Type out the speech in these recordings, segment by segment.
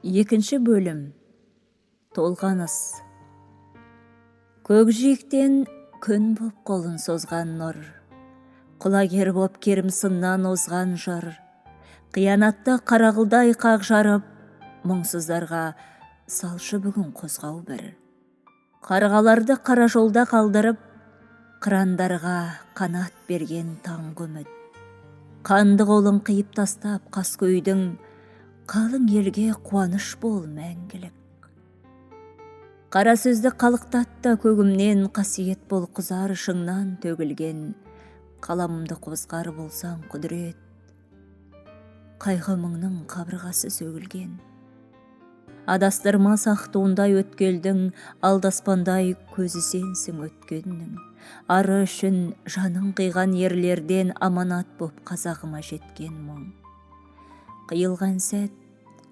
Екінші бөлім. Толғаныс. Көкжиектен күн боп қолын созған нұр, құлагер боп керім сыннан озған жыр, қиянатта қарағылдай қақ жарып, мұңсыздарға салшы бүгін қозғау бір. Қарғаларды қара жолда қалдырып, қырандарға қанат берген таңғы үміт. Қанды қолын қиып тастап қаскөйдің, қалың елге қуаныш бол мәңгілік. Қара сөзді қалықтатта көгімнен, қасиет бол қызар шыңнан төгілген. Қаламымды қозғар болсаң құдірет, қайғы мұңның қабырғасы сөгілген. Адастырма сақтуындай өткелдің, алдаспандай көзі сенсің өткеннің. Ары үшін жанын қиған ерлерден аманат боп қазағыма жеткен мұң. Қиылған сәт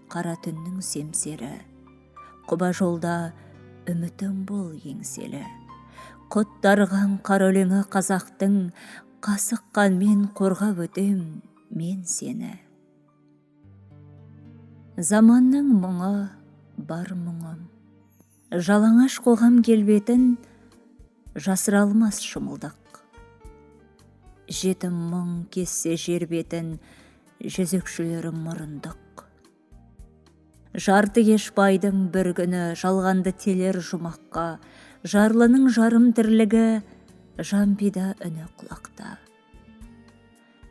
қара түннің семсері, құба жолда үмітім бол еңселі. Құттарған қара өлеңі қазақтың, қасық қанмен қорғап өтем мен сені. Заманның мұңы бар мұңым, жалаңаш қоғам келбетін жасыра алмас шымылдық. Жетім мұң кессе жер бетін, жезөкшелері мұрындық. Жарты кеш байдың бір күні, жалғанды телер жұмаққа, жарлының жарым тірлігі, жампида үні құлақта.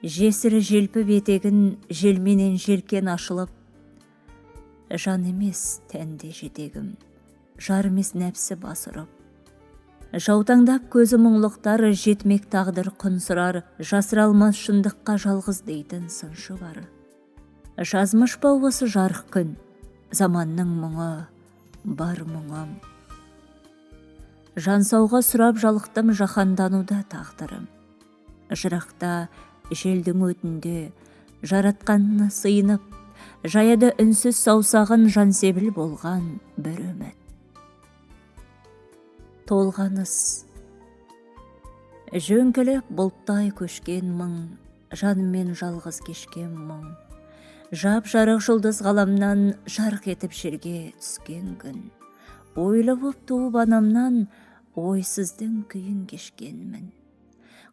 Жесірі желпі бетегін желменен желкен ашылып, жан емес тәнде жетегім, жар емес нәпсі басырып. Жаутаңдап көзі мұңлықтар, жетмек тағдыр құн сұрар, жасыра алмас шындыққа жалғыз дейтін сыншы бар. Жазмыш па осы жарық күн, заманның мұңы бар мұңым. Жансауға сұрап жалықтым жаһандануда тағдырым. Жырақта желдің өтінде жаратқанына сыйынып, жаяды үнсіз саусағын жансебіл болған бір үміт. Толғаныс. Жөңкіліп бұлттай көшкен мұң, жанымен жалғыз кешкен мұң. Жап жарық жұлдыз ғаламнан жарқ етіп жерге түскен күн. Ойлы боп туып анамнан ойсыздың күйін кешкенмін.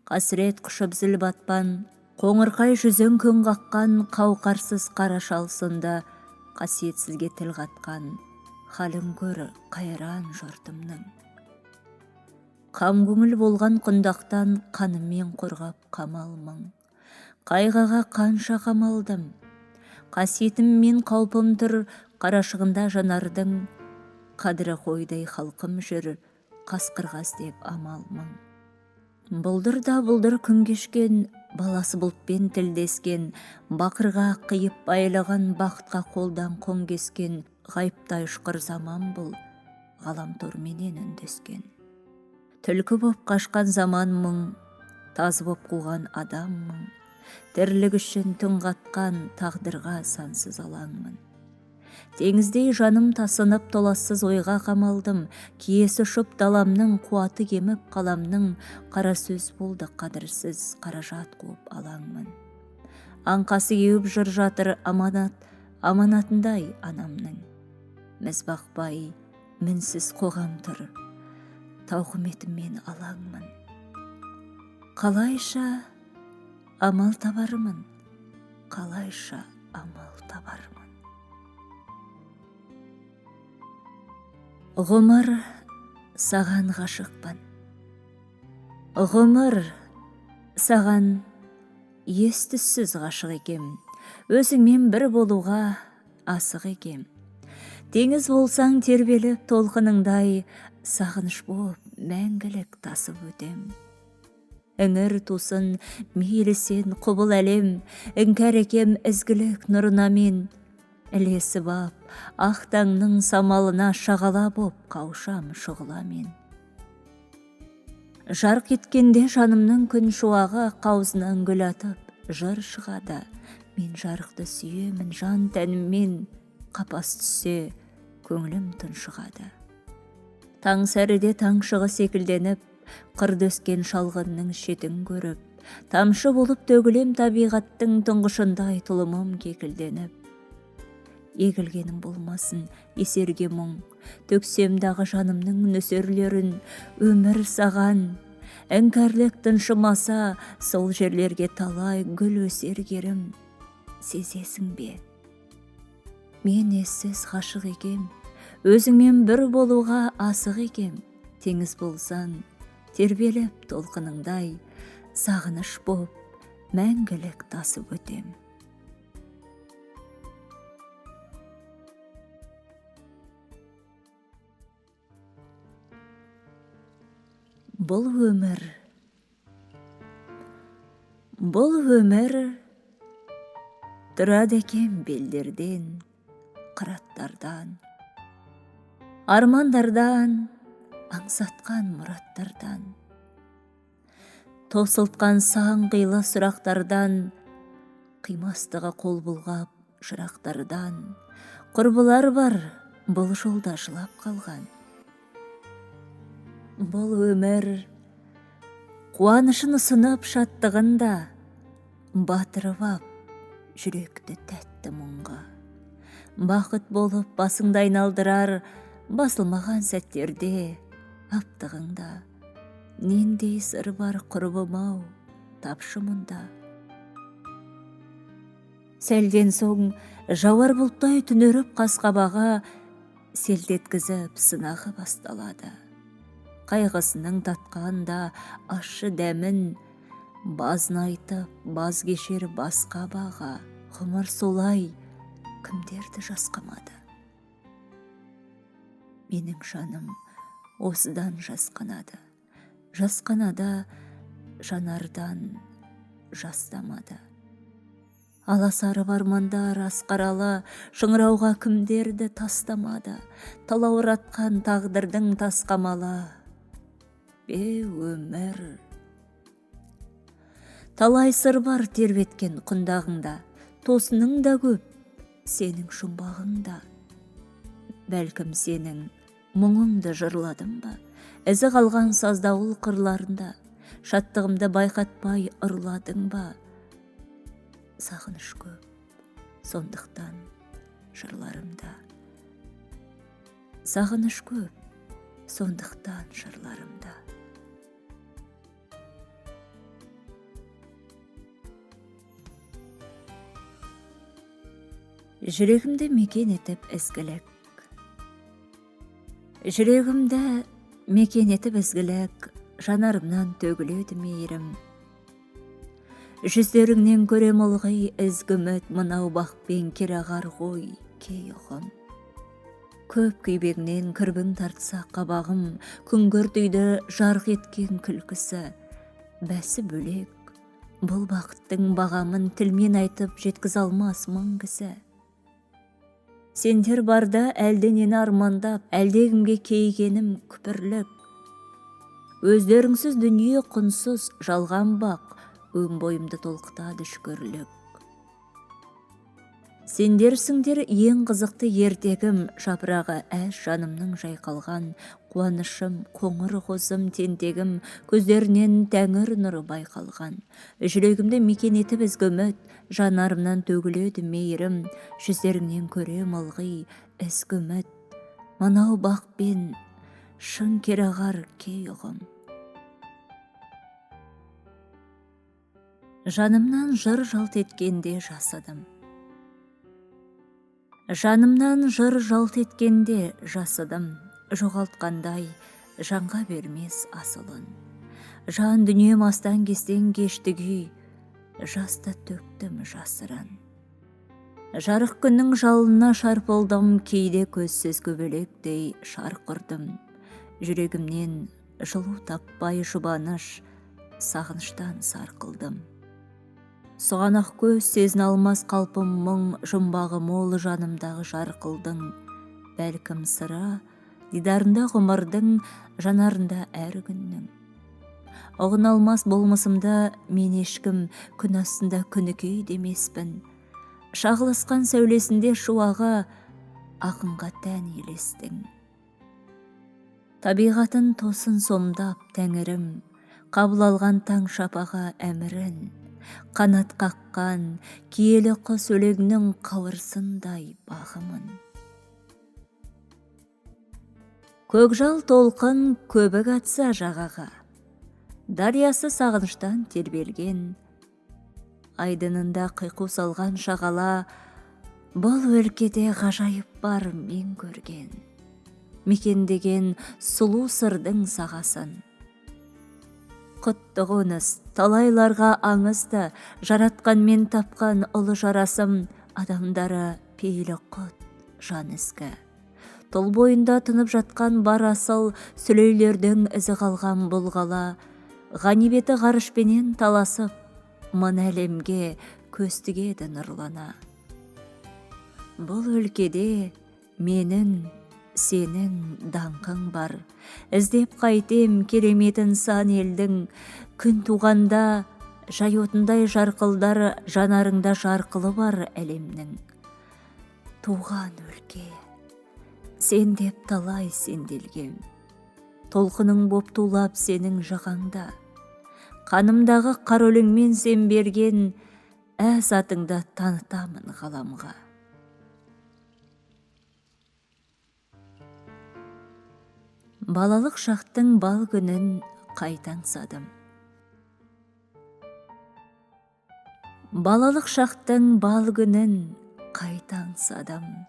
Қасірет құшып зіл батпан, қоңырқай жүзің күн қаққан, қауқарсыз қара шалсында қасиетсізге тіл қатқан, халін көр қайран жұртымның. Қам көңіл болған құндақтан қаныммен қорғап қамалмың. Қайғыға қанша қамалдым, қасиетім мен қаупым тұр, қарашығында жанардың, қадірі қойдай халқым жүр, қасқырғас деп амалмың. Бұлдыр да бұлдыр күн кешкен, баласы бұлтпен тілдескен, бақырға қиып байлаған, бақытқа қолдан қон кескен, ғайыптай ұшқыр заман бұл, ғаламторменен үндескен. Түлкі боп қашқан заман мұң, таз боп қуған адам мұң, тірлік үшін түн қатқан тағдырға сансыз алаңмын. Теңіздей жаным тасынып толассыз ойға қамалдым, киесі ұшып даламның, қуаты кеміп қаламның, қара сөз болды қадірсіз, қаражат қуып алаңмын. Аңқасы еуіп жыр жатыр аманат, аманатындай анамның. Міз бақпай, мінсіз қоғам тұр, тауқыметіммен алаңмын. Қалайша амал табармын, қалайша амал табармын. Ғұмыр саған ғашықпын. Ғұмыр саған ес-түссіз ғашық екем, өзіңмен бір болуға асық екем. Теңіз болсаң тербеліп толқыныңдай, сағыныш боп мәңгілік тасып өтем. Іңір тусын мейлісен құбыл әлем, іңкәр екем ізгілік нұрына мен. Ілесі бап, ақ таңның самалына шағала боп қаушам шұғыла мен. Жарқ еткенде жанымның күн шуағы, қаузынан гүл атып жыр шығады. Мен жарықты сүйемін жан тәніммен, қапас түссе көңілім тұншығады. Таң сәріде таң шығы секілденіп, қырды өскен шалғынның шетін көріп, тамшы болып төгілем табиғаттың тұңғышындай тұлымым кекілденіп. егілгенің болмасын есерге мұң. Төксем дағы жанымның нөсерлерін, өмір саған. Әңкәрлік тыншымаса, сол жерлерге талай гүл өсер керім. Сезесің бе? Мен ессіз ғашық екем, өзіңмен бір болуға асық екем. Теңіз болсаң, тербеліп толқыныңдай, сағыныш боп, мәңгілік тасып өтем. Бұл өмір тұрады екен белдерден, қыраттардан, армандардан, аңсатқан мұраттардан, тосылтқан сан қилы сұрақтардан, қимастығы қол бұлғап жырақтардан. Құрбылар бар бұл жолда жылап қалған. Бұл өмір қуанышын сынып шаттығында, батырып ап жүректі тәтті мұңға. Бақыт болып басыңды айналдырар басылмаған сәттерде, аптығыңда. Нендей сыр бар құрбым-ау, тапшы мұнда. Сәлден соң жауар бұлттай түнеріп қасқабаға, селтеткізіп сынағы басталады. Қайғысының татқанда ащы дәмін, базын айтып баз кешер басқа баға. Ғұмыр солай кімдерді жасқамады. Менің жаным осыдан жасқанады. Жасқанада жанардан жастамады. Аласары бармандар асқаралы, шыңырауға кімдерді тастамады. Талауратқан тағдырдың тасқамалы. Өмір. Талай сыр бар тербеткен құндағыңда, тосының да көп, сенің жұмбағыңда. Бәлкім сенің мұңыңды жырладым ба, ізі қалған саздауыл қырларында, шаттығымды байқатпай ұрладың ба. Сағыныш көп, сондықтан жырларымда. Сағыныш көп, сондықтан жырларымда. Жүрегімді мекен етіп ізгілік. Жүрегімді мекен етіп ізгілік, жанарымнан төгіледі мейірім. Жүздеріңнен көрем ылғи ізгі үміт, мынау бақпен керағар ғой кей ұғым. Көп күйбегінен кірбің тартса қабағым, күңгірт үйді жарқ еткен күлкісі. Бәсі бөлек, бұл бақыттың бағамын тілмен айтып жеткіз алмас мың кісі. Сендер барда әлденені армандап, әлдегімге кейгенім күпірлік. Өздеріңсіз дүние құнсыз, жалған бақ, өн бойымды толқытады шүкірлік. Сендерсіңдер ең қызықты ертегім, жапырағы әш жанымның жайқалған, қуанышым, қоңыр қозым, тентегім, көздерінен тәңір нұры байқалған. Жүрегімді мекен етіп ізгі үміт, жанарымнан төгіледі мейірім, жүздеріңнен көрем ылғи ізгі үміт, мынау бақпен шын керағар кей ұғым. Жанымнан жыр жалт еткенде жасадым. Жанымнан жыр жалт еткенде жасадым, жоғалтқандай жанға бермес асылын. Жан дүнием астан кестен кешті күй, жаста төктім жасырын. Жарық күннің жалына шарпылдым, кейде көзсіз көбелектей шарқ ұрдым. Жүрегімнен жылу таппай жұбаныш, сағыныштан сарқылдым. Сұғанақ көз сезін алмас қалпым мұң, жұмбағы мол жанымдағы жарқылдың. Бәлкім сыра, дидарында ғұмырдың, жанарында әр күннің. Оғын алмас болмысымда мен ешкім, күн астында күнікей демеспін. Шағылысқан сәулесінде шуаға, ақынға тән елестің. Табиғатын тосын сомдап тәңірім, қабыл алған таң шапаға әмірін. Қанат қаққан киелі құс өлеңнің қауырсындай бағымын. Көкжал толқын көбік атса жағаға, дариясы сағыныштан тербелген, айдынында қиқу салған шағала, бұл өлкеде ғажайып бар мен көрген, мекендеген сұлу сырдың сағасын. Құтты қоныс талайларға аңызды, жаратқан мен тапқан ұлы жарасым, адамдары пейілі құт, жан ізгі. Тұл бойында тынып жатқан бар асыл, сүлейлердің ізі қалған бұл қала, ғанибеті ғарышпенен таласып, мың әлемге көз тігеді нұрлана. Бұл өлкеде менің, сенің даңқың бар. Іздеп қайтем кереметін сан елдің, күн туғанда жай отындай жарқылдар, жанарыңда жарқылы бар әлемнің. Туған өлке, сен деп талай сенделгем, толқының боп тулап сенің жағаңда. Қанымдағы қар өлеңмен сен берген, әз атыңда танытамын ғаламға. Балалық шақтың бал күнін қайта аңсадым. Балалық шақтың бал күнін қайта аңсадым.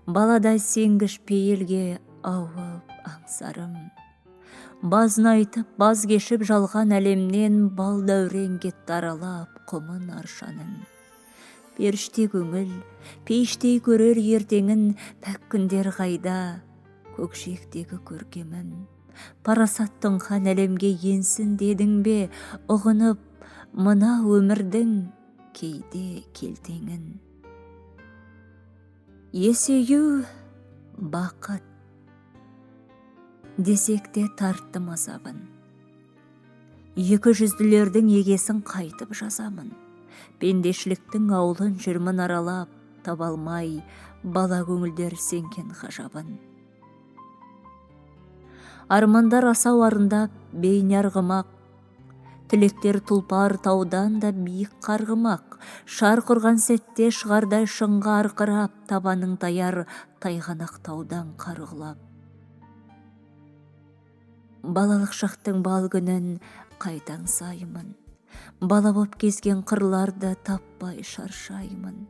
Балада сенгіш пейілге ауып аңсарым. Базын айтып, баз кешіп жалған әлемнен, бал дәуренге таралап құмын аршаның. Періште көңіл, пейіштей көрер ертеңін, пәк күндер қайда, көкжиектегі көркемін. Парасаттың хан әлемге енсін дедің бе, ұғынып, мына өмірдің кейде келтеңін. Есею бақыт, десек те тарттым азабын. Екі жүзділердің егесін қайтып жазамын. Пендешіліктің аулын жүрмін аралап, табалмай, бала көңілдер сенген ғажабын. Армандар асау арындап, бейне арғымақ, тілектер тұлпар таудан да биік қарғымақ, шарқ ұрған сәтте шығардай шыңға арқырап, табаның таяр тайғанақ таудан қарғылап. Балалық шақтың бал күнін қайта аңсаймын, бала боп кезген қырларды таппай шаршаймын.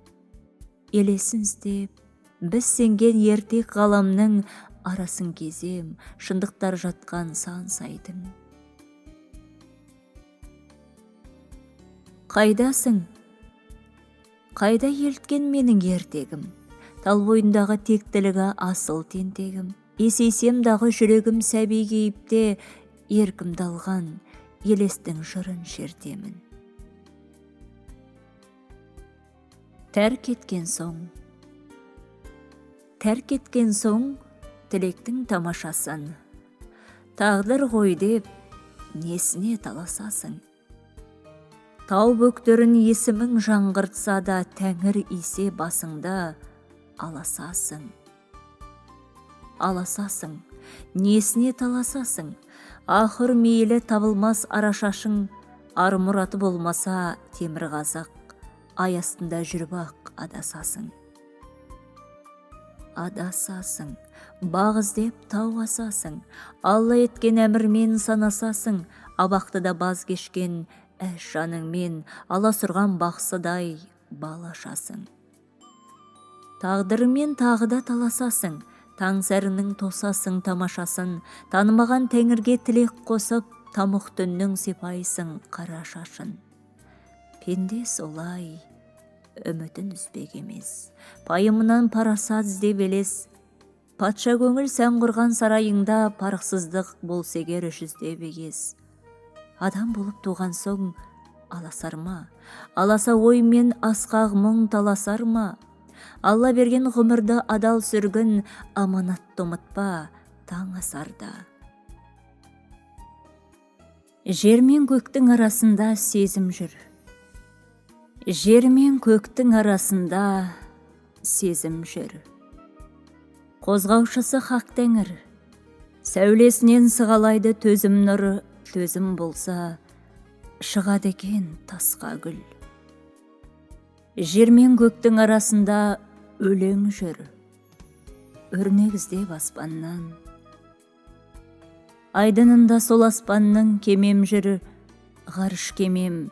Елесін іздеп, біз сенген ертек ғаламның арасын кезем, шындықтар жатқан сан сайдың. Қайдасың? Қайда елткен менің ертегім? Тал бойындағы тектілігі асыл тентегім. Есейсем дағы жүрегім сәби кейіпте, еркімді алған елестің жырын шертемін. Тәрк еткен соң, тілектің тамашасын. Тағдыр ғой деп, несіне таласасың? Тау бөктерін есімің жаңғыртса да, тәңір исе басыңда аласасың. Аласасың, несіне таласасың? Ақыр мейлі табылмас арашашың, ар мұраты болмаса темір қазақ, ай астында жүріп-ақ адасасың. Адасасың, бақ іздеп тау асасың, Алла еткен әмірмен санасасың, абақтыда баз кешкен әш жаныңмен аласұрған бақсыдай бал ашасың. Тағдырымен тағы да таласасың, таң сәрінің тосасың тамашасын, танымаған тәңірге тілек қосып, тамұқ түннің сипайсың қара шашын. Пенде солай, үмітін үзбек емес, пайымынан парасат іздеп елес. Патша көңіл сән құрған сарайыңда, парықсыздық болса егер жүзде бегес. Адам болып туған соң аласар ма? Аласа ой мен асқақ мұң таласар ма? Алла берген ғұмырды адал сүргін, аманатты ұмытпа таң асарда. Жер мен көктің арасында сезім жүр. Жер мен көктің арасында сезім жүр. Қозғаушысы хақ тәңір, сәулесінен сығалайды төзім нұры. Төзім болса, шығады екен тасқа гүл. Жер мен көктің арасында өлең жүр, өрнек іздеп аспаннан. Айдынында сол аспанның кемем жүр, ғарыш кемем,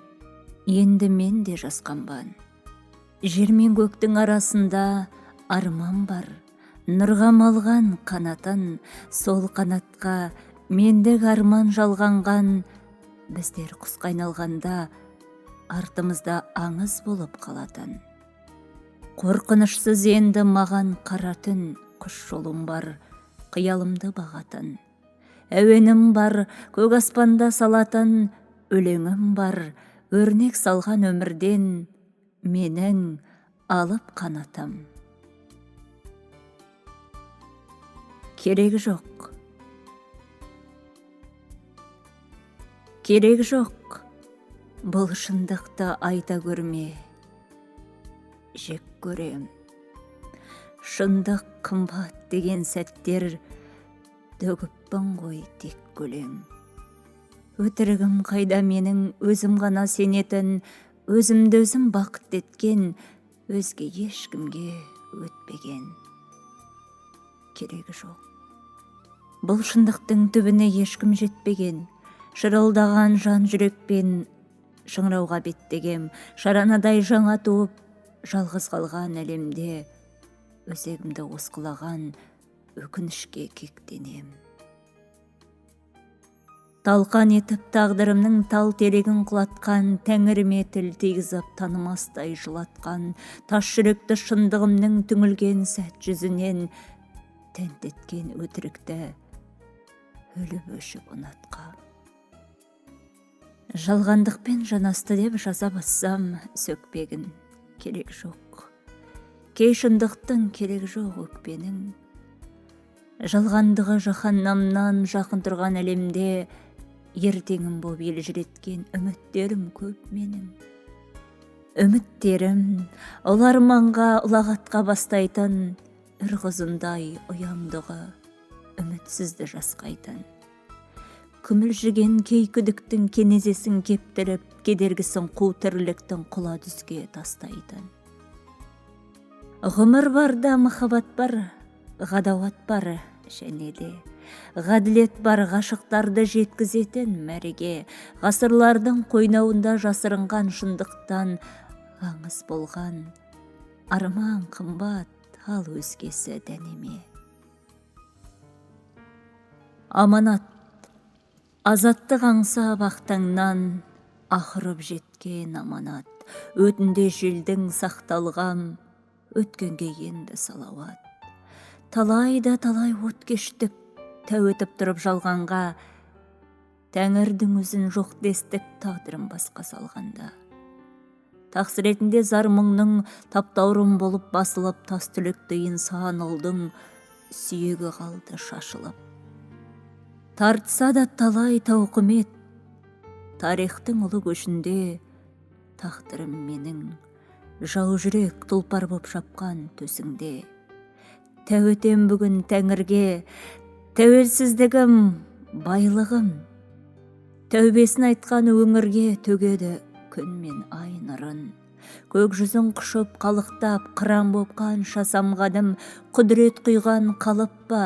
енді мен де жасқанбан. Жер мен көктің арасында арман бар, нұрға малған қанатын, сол қанатқа мендік арман жалғанған. Біздер құсқа айналғанда артымызда аңыз болып қалатын. Қорқынышсыз енді маған қара түн, құс жолым бар, қиялымды бағатын. Әуенім бар, көк аспанда салатын, өлеңім бар, өрнек салған өмірден, менің алып қанатым. Керегі жоқ, керек жоқ, бұл шындықты айта көрме, жек көрем. Шындық қымбат деген сәттер, төгіппін ғой тек көлең. Өтірігім қайда менің, өзім ғана сенетін, өзімді өзім бақыт еткен, өзге ешкімге өтпеген. Керегі жоқ, бұл шындықтың түбіне ешкім жетпеген. Шырылдаған жан жүрекпен шыңырауға беттегем, шаранадай жаңа туып, жалғыз қалған әлемде өзегімді осқылаған өкінішке кектенем. Талқан етіп тағдырымның тал терегін құлатқан, тәңіріме тіл тигізіп танымастай жылатқан, тас жүректі шындығымның түңілген сәт жүзінен тәнтеткен өтірікті өліп өшіп ұнатқам. Жалғандықпен жанасты деп жаза бассам сөкпегін, керек жоқ. Кей шындықтың керек жоқ өкпенің. Жалғандығы жаһаннамнан жақын тұрған әлемде, ертеңім боп ел жүреткен үміттерім көп менің. Үміттерім ұлы арманға, ұлағатқа бастайтын, ұрғызындай ұяңдығы үмітсізді жасқайтын. Күмілжіген кей күдіктің кенезесін кептіріп, кедергісін қу тірліктің құла дүзге тастайтын. Ғұмыр барда махаббат бар, ғадауат бар, және де ғаділет бар, ғашықтарды жеткізетін мәреге, ғасырлардың қойнауында жасырынған шындықтан аңыз болған. Арман қымбат, ал өзгесі дәнеме. Аманат, азаттық аңса бақтаңнан, ақырып жеткен аманат. Өтінде желдің сақталғам, өткенге енді салауат. Талайда талай от кештік, тәу етіп тұрып жалғанға, Тәңірдің өзін жоқ дестік тағдырым басқа салғанда. Тақсіретінде зар мұңның таптаурым болып басылып, тас түлікті инсан ұлдың сүйегі қалды шашылып. Тартса да талай тауқымет, тарихтың ұлы көшінде, тағдырым менің жау жүрек тұлпар боп шапқан төсіңде. Тәуетем бүгін Тәңірге, тәуелсіздігім, байлығым. Тәубесін айтқан өңірге төгеді күн мен ай нұрын. Көк жүзін құшып қалықтап, қыран боп қанша самғадым, құдірет құйған қалып па,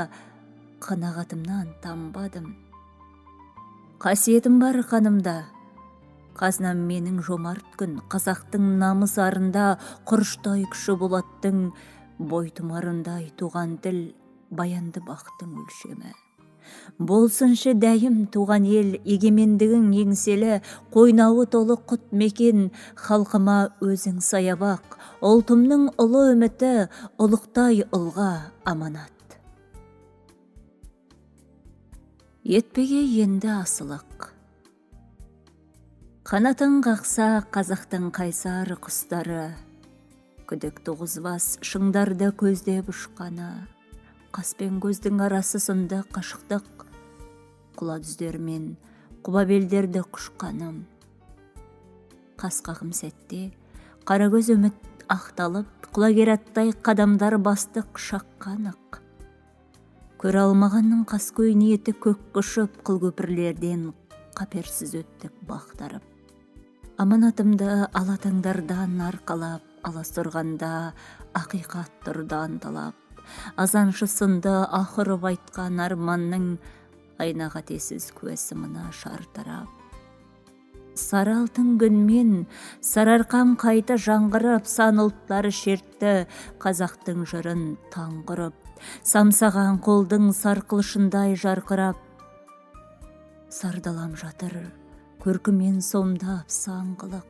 қанағатымнан тамбадым. Қасиетім бар қанымда, қазынам менің жомарт күн, қазақтың намыс арында, құрыштай күші болаттың, бойтұмарындай туған тіл, баянды бақтың өлшемі. Болсыншы дәйім туған ел, егемендігің еңселі, қойнауы толы құт мекен, халқыма өзің саябақ, ұлтымның ұлы үміті, ұлықтай ұлға аманат. Етпеге енді асылық. Қанатын қақса қазақтың қайсар құстары, күдік туғызбас шыңдарда көздеп ұшқаны, қас пен көздің арасы сынды қашықтық, құла дүздермен құба белдерді құшқаным. Қасқағым сәтте қара көз үміт ақталып, құлагер аттай қадамдар бастық шаққанық. Көре алмағанның қаскөй ниеті көк құшып, қыл көпірлерден қаперсіз өттік бақтарып. Аманатымды алатаңдардан арқалап, аластырғанда ақиқат тұрдан талап. Азаншысынды ақырып айтқан арманның айна қатесіз көсі мына шартарап. Сары алтын күнмен сарарқам қайта жаңғырып, сан ұлттары шертті қазақтың жырын таңғырып. Самсаған қолдың сарқылышындай жарқырап, сардалам жатыр көркімен сомдап саңғылық.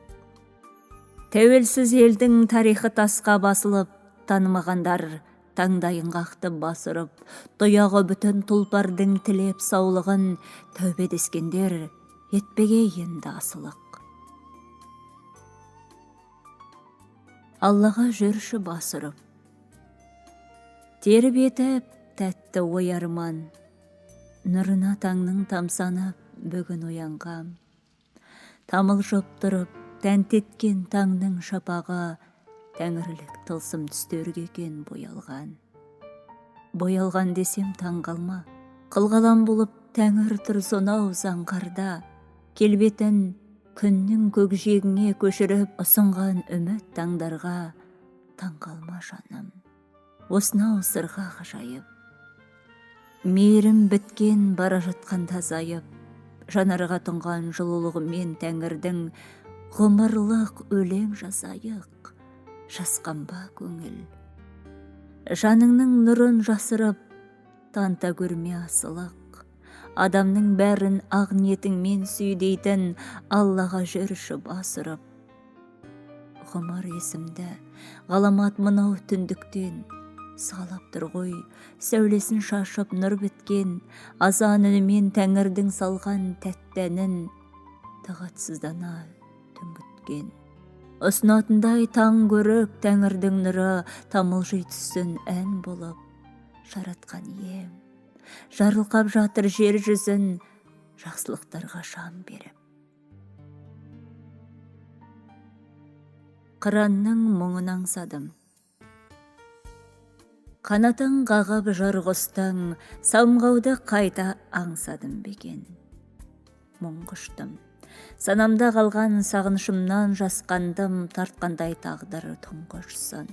Тәуелсіз елдің тарихы тасқа басылып, танымағандар таңдайын қақты басырып, тұяғы бүтін тұлпардың тілеп саулығын, тәубедескендер етпеге енді асылық. Аллаға жүрші басырып, теріп етіп тәтті ой арман, нұрына таңның тамсанып бүгін оянғам. Тамылжып тұрып тәнтеткен таңның шапағы, тәңірлік тылсым түстерге екен боялған. Боялған десем таң қалма, қылғалам болып тәңір тұр сонау заңғарда, келбетін күннің көкжиегіне көшіріп ұсынған үміт таңдарға, таң қалма жаным, осынау сырға ғажайып. Мейірім біткен бара жатқанда азайып, жанарға тұнған жылулығымен тәңірдің ғұмырлық өлең жазайық, жасқанба көңіл. Жаныңның нұрын жасырып, танта көрме асылық. Адамның бәрін ақ ниетіңмен сүйдейтін Аллаға жүрші басырып. Ғұмыр есімді ғаламат мынау түндіктен сағалап тұр ғой, сәулесін шашып нұр біткен, азан үнімен тәңірдің салған тәттәнін тағатсыздана түңгіткен. Ұсынатындай таң көрік тәңірдің нұры тамылжи түссін ән болып, жаратқан ем, жарылқап жатыр жер жүзін жақсылықтарға шам беріп. Қыранның мұңын аңсадым, қанатын қағып жарғыстың, самғауды қайта аңсадым бекен. Мұң құштым, санамда қалған сағынышымнан жасқандым, тартқандай тағдыр тұңғышсын.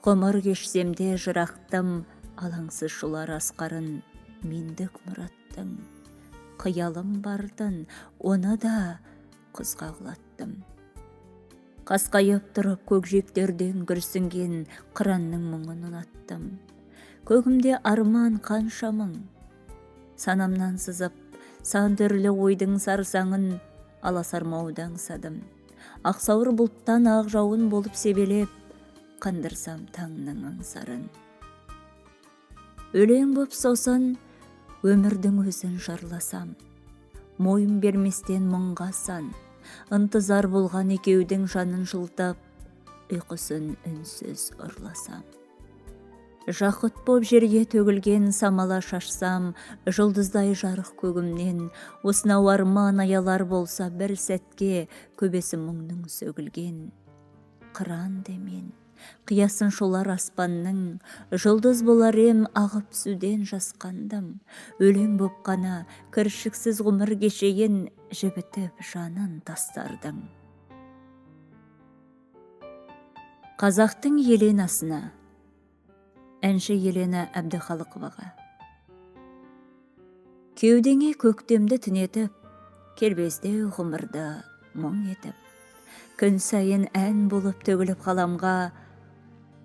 Ғұмыр кешсемде жырақтым, алаңсыз шулар асқарын, мендік мұраттың. Қиялым бардын, оны да құзға құлаттым. Қасқайып тұрып көкжиектерден күрсінген қыранның мұңын ұнаттым. Көгімде арман қанша мың, санамнан сызып, сан түрлі ойдың сарсаңын аласармауды аңсадым. Ақсауыр бұлттан ақ жауын болып себелеп, қандырсам таңның аңсарын. Өлең боп сосын өмірдің өзін жарласам, мойын берместен мұңға сан, ынтызар болған екеудің жанын жылтап, ұйқысын үнсіз ұрласам. Жақұт боп жерге төгілген самала шашсам, жұлдыздай жарық көгімнен, осынау арман аялар болса бір сәтке, көбесі мұңның сөгілген. Қыран демен, қиясын шолар аспанның, жұлдыз болар ем ағып сүден жасқандым. Өлең боп қана кіршіксіз ғұмыр кешейін, жібітіп жанын тастардың. Қазақтың Еленасына, әнші Елена Әбдіхалықоваға. Кеудеңе көктемді түнетіп, келбездеу ғұмырды мұң етіп, күн сайын ән болып төгіліп қаламға,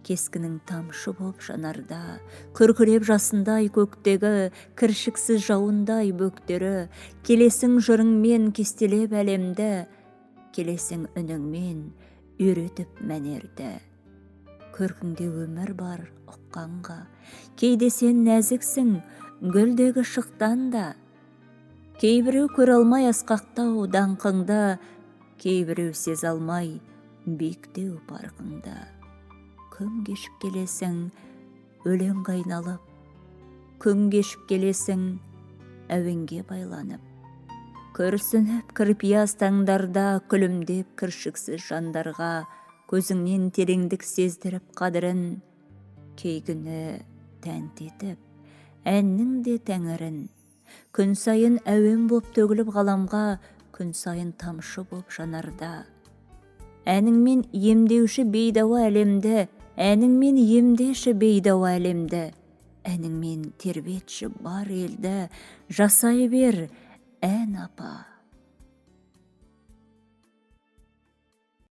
кескінің тамшы боп жанарда, күркіреп жасындай көктегі, кіршіксіз жауындай бөктері, келесің жырыңмен кестелеп әлемді, келесің үніңмен үйретіп мәнерді. Көркіңде өмір бар ұққанға, кейде сен нәзіксің гүлдегі шықтан да, кейбіреу көр алмай асқақтау даңқыңда, кейбіреу сез алмай биіктеу парқыңда. Күн кешіп келесің өлең қайналып, күн кешіп келесің әуенге байланып, күрсініп кірпияз таңдарда күлімдеп кіршіксіз жандарға, көзіңнен тереңдік сездіріп қадірін, кей күні тәнтетіп әннің де тәңірін. Күн сайын әуен боп төгіліп ғаламға, күн сайын тамшы боп жанарда. Әніңмен емдеуші бейдауа әлемді, әніңмен емдеші бейдауа әлемді, әніңмен тербетші бар елді, жасай бер, ән апа,